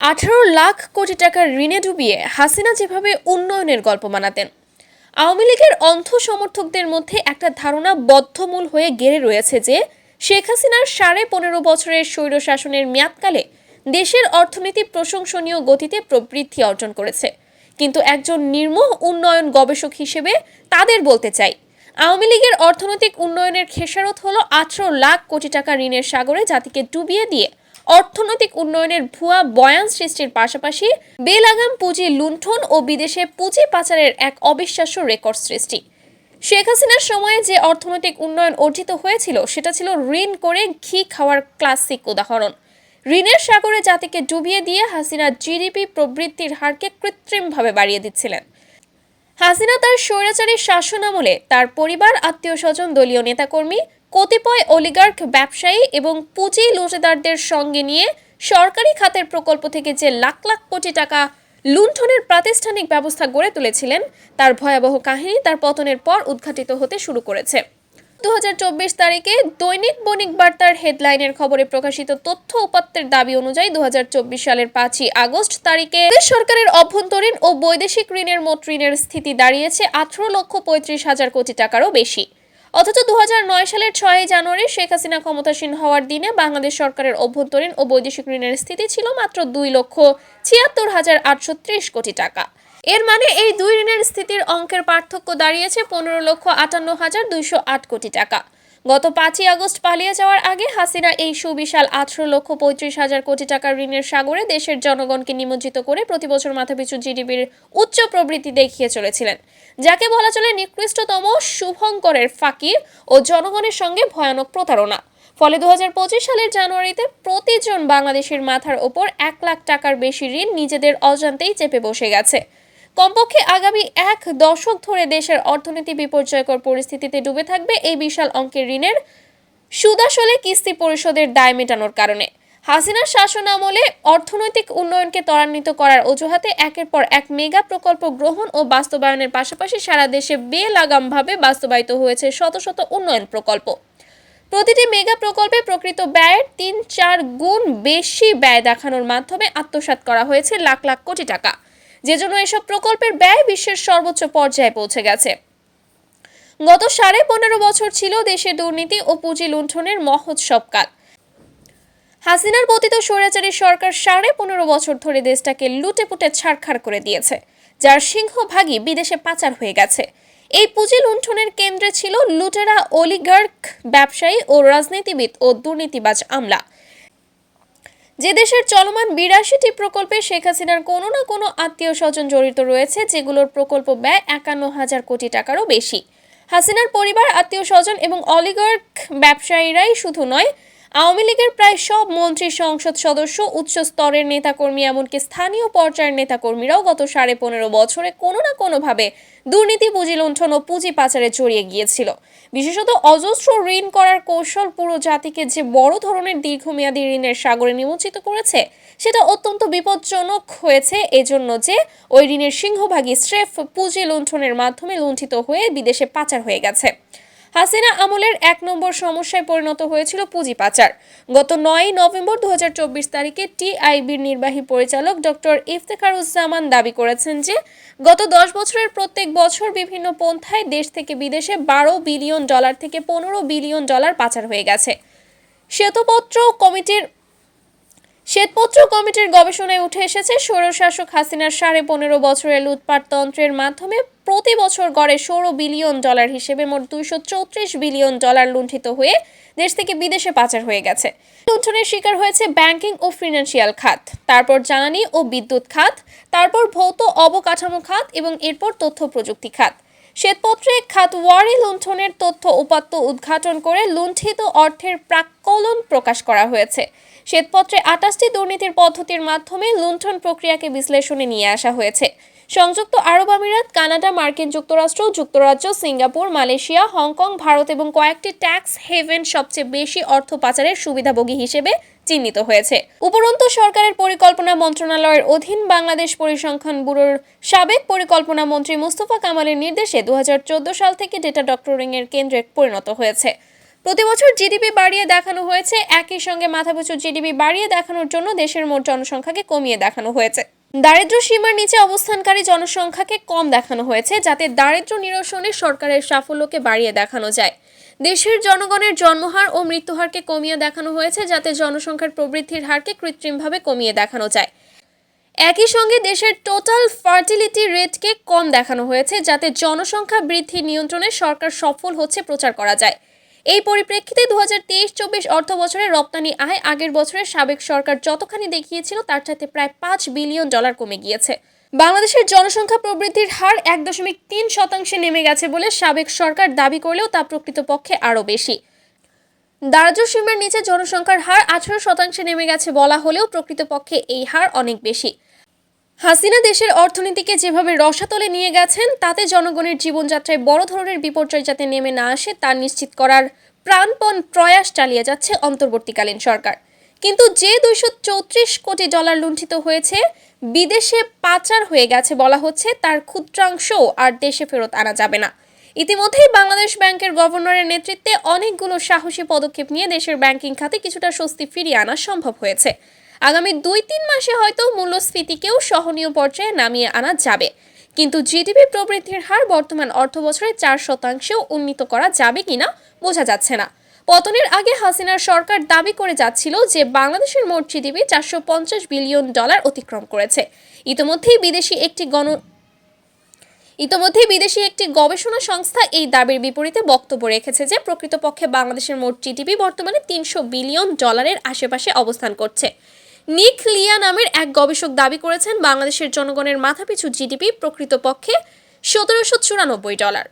18 লাখ কোটি টাকার ঋণে ডুবিয়ে হাসিনা যেভাবে উন্নয়নের গল্প বানাতেন, আওয়ামী লীগের অন্ধ সমর্থকদের মধ্যে একটা ধারণা বদ্ধমূল হয়ে গেড়ে রয়েছে যে শেখ হাসিনার 15.5 বছরের স্বৈরশাসনের মেয়াদকালে দেশের অর্থনীতি প্রশংসনীয় গতিতে প্রবৃদ্ধি অর্জন করেছে। কিন্তু একজন নির্মোহ উন্নয়ন গবেষক হিসেবে তাদের বলতে চাই, আওয়ামী লীগের অর্থনৈতিক উন্নয়নের খেসারত হলো 18 লাখ কোটি টাকা ঋণের সাগরে জাতিকে ডুবিয়ে দিয়ে অর্থনৈতিক উন্নয়নের ভুয়া বয়ান সৃষ্টির পাশাপাশি বেলাগাম পুঁজি লুণ্ঠন ও বিদেশে পুঁজি পাচারের এক অবিশ্বাস্য রেকর্ড সৃষ্টি। শেখ হাসিনার সময়ে যে অর্থনৈতিক উন্নয়ন অর্জিত হয়েছিল সেটা ছিল ঋণ করে ঘি খাওয়ার ক্লাসিক উদাহরণ। ঋণের সাগরে জাতিকে ডুবিয়ে দিয়ে হাসিনা জিডিপি প্রবৃদ্ধির হারকে কৃত্রিমভাবে বাড়িয়ে দিচ্ছিলেন। হাসিনা তার স্বৈরাচারী শাসন আমলে তার পরিবার, আত্মীয় স্বজন, দলীয় নেতাকর্মী, কতিপয় অলিগার্ক ব্যবসায়ী এবং পুঁজি লুটেদারদের সঙ্গে নিয়ে সরকারি খাতের প্রকল্প থেকে যে লাখ লাখ কোটি টাকা লুণ্ঠনের প্রাতিষ্ঠানিক ব্যবস্থা গড়ে তুলেছিলেন তার ভয়াবহ কাহিনী তার পতনের পর উদ্ঘাটিত হতে শুরু করেছে। 2024 তারিখে দৈনিক বণিক বার্তার হেডলাইনের খবরে প্রকাশিত তথ্য উপাত্তের দাবি অনুযায়ী 2024 সালের 5ই আগস্ট তারিখে সরকারের অভ্যন্তরীণ ও বৈদেশিক ঋণের মোট ঋণের স্থিতি দাঁড়িয়েছে 18,35,000 কোটি টাকারও বেশি। অথচ 2009 সালের 6ই জানুয়ারি শেখ হাসিনা ক্ষমতাসীন হওয়ার দিনে বাংলাদেশ সরকারের অভ্যন্তরীণ ও বৈদেশিক ঋণের স্থিতি ছিল মাত্র 2,76,830 কোটি টাকা। এর মানে এই দুই ঋণের স্থিতির অঙ্কের পার্থক্য দাঁড়িয়েছে 15,58,208 কোটি টাকা। গত 5ই আগস্ট পালিয়ে যাওয়ার আগে হাসিনা এই সুবিশাল 18,35,000 কোটি টাকার ঋণের সাগরে দেশের জনগণকে নিমজ্জিত করে প্রতি বছর মাথাপিছু জিডিপির উচ্চ প্রবৃদ্ধি দেখিয়ে চলেছিলেন, যাকে বলা চলে নিকৃষ্টতম শুভঙ্করের ফাঁকি ও জনগণের সঙ্গে ভয়ানক প্রতারণা। ফলে 2025 সালের জানুয়ারিতে প্রতিজন বাংলাদেশের মাথার ওপর 1 লাখ টাকার বেশি ঋণ নিজেদের অজান্তেই চেপে বসে গেছে। কমপক্ষে আগামী 1 দশক ধরে দেশের অর্থনীতি বিপর্যয়কর পরিস্থিতিতে ডুবে থাকবে এই বিশাল অঙ্কের ঋণের সুদাসলে কিস্তি পরিশোধের দায় মেটানোর কারণে। হাসিনার শাসন আমলে অর্থনৈতিক উন্নয়নকে ত্বরান্বিত করার অজুহাতে একের পর এক মেগা প্রকল্প গ্রহণ ও বাস্তবায়নের পাশাপাশি সারা দেশে বেলাগামভাবে বাস্তবায়িত হয়েছে শত শত উন্নয়ন প্রকল্প। প্রতিটি মেগা প্রকল্পে প্রকৃত ব্যয়ের 3-4 গুণ বেশি ব্যয় দেখানোর মাধ্যমে আত্মসাৎ করা হয়েছে লাখ লাখ কোটি টাকা, যে জন্য এসব প্রকল্পের ব্যয় বিশ্বের সর্বোচ্চ পর্যায়ে পৌঁছে গেছে। গত 15.5 বছর ছিল দেশে দুর্নীতি ও পুঁজি লুণ্ঠনের মহোৎসব কাল। হাসিনার পতিত স্বৈরাচারী সরকার 15.5 বছর ধরে দেশটাকে লুটেপুটে ছারখাড় করে দিয়েছে, যার সিংহভাগই বিদেশে পাচার হয়ে গেছে। এই পুঁজি লুণ্ঠনের কেন্দ্রে ছিল লুটেরা অলিগার্ক ব্যবসায়ী ও রাজনীতিবিদ ও দুর্নীতিবাজ আমলা। যে দেশের চলমান 82টি প্রকল্পে শেখ হাসিনার কোনো না কোনো আত্মীয় স্বজন জড়িত রয়েছে, যেগুলোর প্রকল্প ব্যয় 51,000 কোটি টাকারও বেশি। হাসিনার পরিবার, আত্মীয় স্বজন এবং অলিগার্ক ব্যবসায়ীরাই শুধু নয়, আওয়ামী লীগের প্রায় সব মন্ত্রী, সংসদ সদস্য, উচ্চ স্তরের নেতাকর্মী, এমনকি স্থানীয় পর্যায়ের নেতাকর্মীরাও গত 15.5 বছরে কোনো না কোনোভাবে দুর্নীতি, পুঁজি লুণ্ঠন ও পুঁজি পাচারে জড়িয়ে গিয়েছিল। বিশেষত অজস্র ঋণ করার কৌশল পুরো জাতিকে যে বড় ধরনের দীর্ঘমেয়াদী ঋণের সাগরে নিমজ্জিত করেছে, সেটা অত্যন্ত বিপজ্জনক হয়েছে এজন্য যে ওই ঋণের সিংহভাগই স্রেফ পুঁজি লুণ্ঠনের মাধ্যমে লুণ্ঠিত হয়ে বিদেশে পাচার হয়ে গেছে। হাসিনা আমলের 1 নম্বর সমস্যায় পরিণত হয়েছিল পুঁজি পাচার। গত 9 নভেম্বর 2024 তারিখে টিআইবির নির্বাহী পরিচালক ডক্টর ইফতেখারুজ্জামান দাবি করেছেন যে গত 10 বছরের প্রত্যেক বছর বিভিন্ন পন্থায় দেশ থেকে বিদেশে $12 বিলিয়ন থেকে $15 বিলিয়ন পাচার হয়ে গেছে। শ্বেতপত্র কমিটির গবেষণায় উঠে এসেছে, স্বৈরশাসক হাসিনার 15.5 বছরের লুটপাট তন্ত্রের মাধ্যমে প্রতি বছর গড়ে $16 বিলিয়ন হিসেবে মোট $234 বিলিয়ন লুণ্ঠিত হয়ে দেশ থেকে বিদেশে পাচার হয়ে গেছে। লুণ্ঠনের শিকার হয়েছে ব্যাংকিং ও ফিনান্সিয়াল খাত, তারপর জ্বালানি ও বিদ্যুৎ খাত, তারপর ভৌত অবকাঠামো খাত এবং এরপর তথ্য প্রযুক্তি খাত। শ্বেতপত্রে খাতওয়ারি লুণ্ঠনের তথ্য উপাত্ত উদ্ঘাটন করে লুণ্ঠিত অর্থের প্রাক্কলন প্রকাশ করা হয়েছে। শ্বেতপত্রে 28টি দুর্নীতির পদ্ধতির মাধ্যমে লুণ্ঠন প্রক্রিয়াকে বিশ্লেষণে নিয়ে আসা হয়েছে। সংযুক্ত আরব আমিরাত, কানাডা, মার্কিন যুক্তরাষ্ট্র, যুক্তরাজ্য, সিঙ্গাপুর, মালয়েশিয়া, হংকং, ভারত এবং কয়েকটি ট্যাক্স হেভেন সবচেয়ে বেশি অর্থ পাচারের সুবিধাভোগী হিসেবে চিহ্নিত হয়েছে। উপরন্তু সরকারের পরিকল্পনা মন্ত্রণালয়ের অধীন বাংলাদেশ পরিসংখ্যান ব্যুরোর সাবেক পরিকল্পনা মন্ত্রী মুস্তফা কামালের নির্দেশে 2014 সাল থেকে ডেটা ডক্টরিং এর কেন্দ্রে পরিণত হয়েছে। প্রতি বছর জিডিপি বাড়িয়ে দেখানো হয়েছে, একই সঙ্গে মাথাপিছু জিডিপি বাড়িয়ে দেখানোর জন্য দেশের মোট জনসংখ্যাকে কমিয়ে দেখানো হয়েছে। দারিদ্র্য সীমার নিচে অবস্থানকারী জনসংখ্যাকে কম দেখানো হয়েছে, যাতে দারিদ্র্য নিরসনে সরকারের সাফল্যকে বাড়িয়ে দেখানো যায়। দেশের জনগণের জন্মহার ও মৃত্যুহারকে কমিয়ে দেখানো হয়েছে, যাতে জনসংখ্যার প্রবৃদ্ধির হারকে কৃত্রিমভাবে কমিয়ে দেখানো যায়। একই সঙ্গে দেশের টোটাল ফার্টিলিটি রেটকে কম দেখানো হয়েছে, যাতে জনসংখ্যা বৃদ্ধি নিয়ন্ত্রণে সরকার সফল হচ্ছে প্রচার করা যায়। এই পরিপ্রেক্ষিতে 2023-24 অর্থ বছরে রপ্তানি আয় আগের বছরের সাবেক সরকার যতখানি দেখিয়েছিল তার চাইতে প্রায় $5 বিলিয়ন কমে গিয়েছে। বাংলাদেশের জনসংখ্যা প্রবৃদ্ধির হার 1.3% নেমে গেছে বলে সাবেক সরকার দাবি করলেও তা প্রকৃতপক্ষে আরও বেশি। দারিদ্র্য সীমার নিচে জনসংখ্যার হার 18% নেমে গেছে বলা হলেও প্রকৃতপক্ষে এই হার অনেক বেশি। হাসিনা দেশের অর্থনীতিকে যেভাবে রসাতলে নিয়ে গেছেন, তাতে জনগণের জীবনযাত্রায় বড় ধরনের বিপর্যয় যাতে নেমে না আসে তা নিশ্চিত করার প্রাণপণ প্রয়াস চালিয়ে যাচ্ছে অন্তর্বর্তীকালীন সরকার। কিন্তু যে $234 কোটি লুণ্ঠিত হয়েছে, বিদেশে পাচার হয়ে গেছে বলা হচ্ছে, তার ক্ষুদ্রাংশও আর দেশে ফেরত আনা যাবে না। ইতিমধ্যেই বাংলাদেশ ব্যাংকের গভর্নরের নেতৃত্বে অনেকগুলো সাহসী পদক্ষেপ নিয়ে দেশের ব্যাংকিং খাতে কিছুটা স্বস্তি ফিরিয়ে আনা সম্ভব হয়েছে। আগামী 2-3 মাসে হয়তো মূল্যস্ফীতিকেও সহনীয় পর্যায়ে নামিয়ে আনা যাবে, কিন্তু জিডিপি প্রবৃদ্ধির হার বর্তমান অর্থবছরে 4%ও উন্নীত করা যাবে কিনা বোঝা যাচ্ছে না। পতনের আগে হাসিনার সরকার দাবি করে যাচ্ছিল যে বাংলাদেশের মোট জিডিপি $450 বিলিয়ন অতিক্রম করেছে। ইতিমধ্যেই বিদেশি একটি গবেষণা সংস্থা এই দাবির বিপরীতে বক্তব্য রেখেছে যে প্রকৃতপক্ষে বাংলাদেশের মোট জিডিপি বর্তমানে $300 বিলিয়ন আশেপাশে অবস্থান করছে। নিক লিয়া নামের এক গবেষক দাবি করেছেন বাংলাদেশের জনগণের মাথাপিছু জিডিপি প্রকৃতপক্ষে $1794।